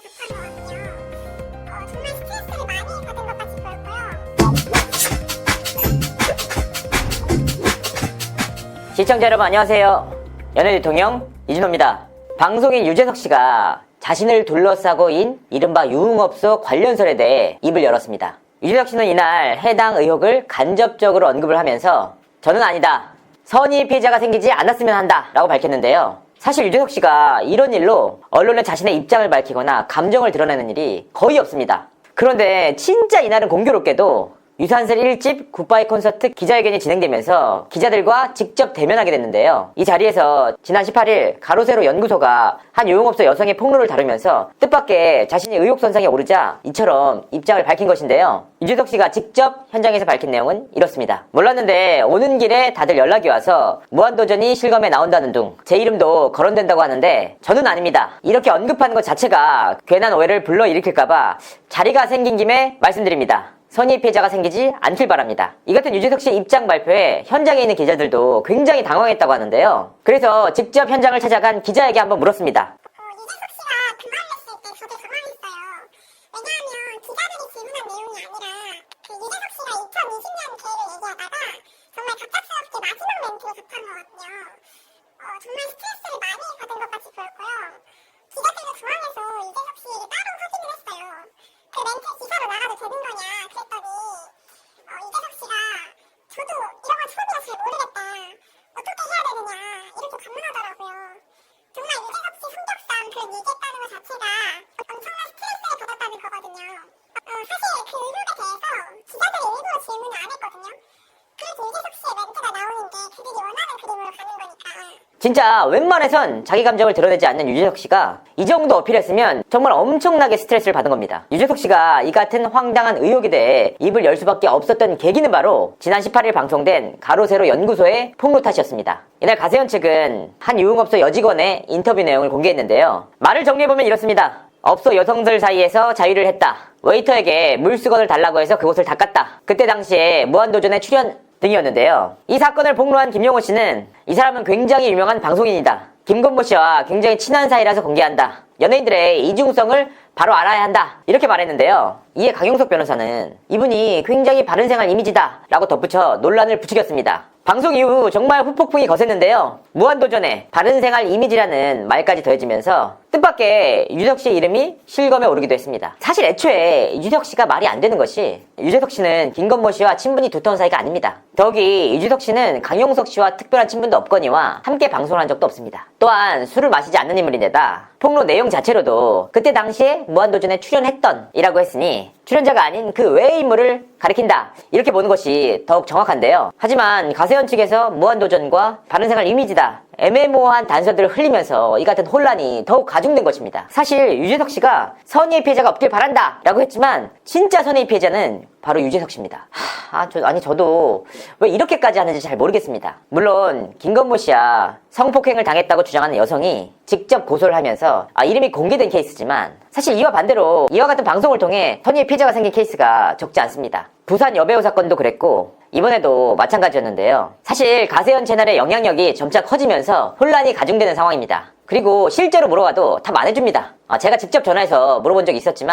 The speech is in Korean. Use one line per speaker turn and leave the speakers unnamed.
정말 스트레스를 많이 받은 것 같이 보였고요.
시청자 여러분 안녕하세요. 연예 대통령 이준호입니다. 방송인 유재석 씨가 자신을 둘러싸고인 이른바 유흥업소 관련설에 대해 입을 열었습니다. 유재석 씨는 이날 해당 의혹을 간접적으로 언급을 하면서 저는 아니다. 선의 피해자가 생기지 않았으면 한다 라고 밝혔는데요. 사실 유재석 씨가 이런 일로 언론에 자신의 입장을 밝히거나 감정을 드러내는 일이 거의 없습니다. 그런데 진짜 이날은 공교롭게도 유산슬 1집 굿바이 콘서트 기자회견이 진행되면서 기자들과 직접 대면하게 됐는데요. 이 자리에서 지난 18일 가로세로 연구소가 한 유흥업소 여성의 폭로를 다루면서 뜻밖의 자신이 의혹 선상에 오르자 이처럼 입장을 밝힌 것인데요. 유재석 씨가 직접 현장에서 밝힌 내용은 이렇습니다. 몰랐는데 오는 길에 다들 연락이 와서 무한도전이 실검에 나온다는 둥 제 이름도 거론된다고 하는데 저는 아닙니다. 이렇게 언급하는 것 자체가 괜한 오해를 불러일으킬까봐 자리가 생긴 김에 말씀드립니다. 선의 피해자가 생기지 않길 바랍니다. 이 같은 유재석 씨의 입장 발표에 현장에 있는 기자들도 굉장히 당황했다고 하는데요. 그래서 직접 현장을 찾아간 기자에게 한번 물었습니다.
유재석 씨가 그 말을 했을 때 저도 당황했어요. 왜냐하면 기자들이 질문한 내용이 아니라 유재석 씨가 2020년 계획을 얘기하다가 정말 갑작스럽게 마지막 멘트로 답한 거거든요. 정말 스트레스를 많이 받은 것 같이 보였고요. 기자들도 당황해서 유재석 씨를 따로 확인을 했어요. 그 멘트 기사로 나가도 되는 거냐 그랬더니 유재석 씨가 저도 이런 건 처음이라 잘 모르겠다. 어떻게 해야 되느냐 이렇게 반문하더라고요. 정말 유재석 씨 성격상 그런 얘기했다는 것 자체가 엄청난 스트레스를 받았다는 거거든요. 사실 그 의혹에 대해서 기자들이 일부러 질문을 안 했거든요. 그래서 유재석 씨의 멘트가 나오는 게 그들이 원하는 그림으로 가는 거니까.
진짜 웬만해선 자기 감정을 드러내지 않는 유재석 씨가 이 정도 어필했으면 정말 엄청나게 스트레스를 받은 겁니다. 유재석 씨가 이 같은 황당한 의혹에 대해 입을 열 수밖에 없었던 계기는 바로 지난 18일 방송된 가로세로 연구소의 폭로 탓이었습니다. 이날 가세현 측은 한 유흥업소 여직원의 인터뷰 내용을 공개했는데요. 말을 정리해보면 이렇습니다. 업소 여성들 사이에서 자유를 했다. 웨이터에게 물수건을 달라고 해서 그곳을 닦았다. 그때 당시에 무한도전에 출연 등이었는데요. 이 사건을 폭로한 김용호 씨는 이 사람은 굉장히 유명한 방송인이다. 김건모 씨와 굉장히 친한 사이라서 공개한다. 연예인들의 이중성을 바로 알아야 한다. 이렇게 말했는데요. 이에 강용석 변호사는 이분이 굉장히 바른생활 이미지다 라고 덧붙여 논란을 부추겼습니다. 방송 이후 정말 후폭풍이 거셌는데요. 무한도전에 바른생활 이미지라는 말까지 더해지면서 뜻밖의 유재석 씨의 이름이 실검에 오르기도 했습니다. 사실 애초에 유재석 씨가 말이 안 되는 것이 유재석 씨는 김건모 씨와 친분이 두터운 사이가 아닙니다. 더욱이 유재석 씨는 강용석 씨와 특별한 친분도 없거니와 함께 방송을 한 적도 없습니다. 또한 술을 마시지 않는 인물인데다 폭로 내용 자체로도 그때 당시에 무한도전에 출연했던 이라고 했으니 출연자가 아닌 그 외의 인물을 가리킨다 이렇게 보는 것이 더욱 정확한데요. 하지만 가세현 측에서 무한도전과 바른생활 이미지다 애매모호한 단서들을 흘리면서 이 같은 혼란이 더욱 가중된 것입니다. 사실 유재석 씨가 선의의 피해자가 없길 바란다 라고 했지만 진짜 선의의 피해자는 바로 유재석 씨입니다. 저도 왜 이렇게까지 하는지 잘 모르겠습니다. 물론 김건모 씨야 성폭행을 당했다고 주장하는 여성이 직접 고소를 하면서 이름이 공개된 케이스지만 사실 이와 반대로 이와 같은 방송을 통해 선의의 피해자가 생긴 케이스가 적지 않습니다. 부산 여배우 사건도 그랬고 이번에도 마찬가지였는데요. 사실 가세현 채널의 영향력이 점차 커지면서 혼란이 가중되는 상황입니다. 그리고 실제로 물어봐도 답 안 해줍니다. 제가 직접 전화해서 물어본 적이 있었지만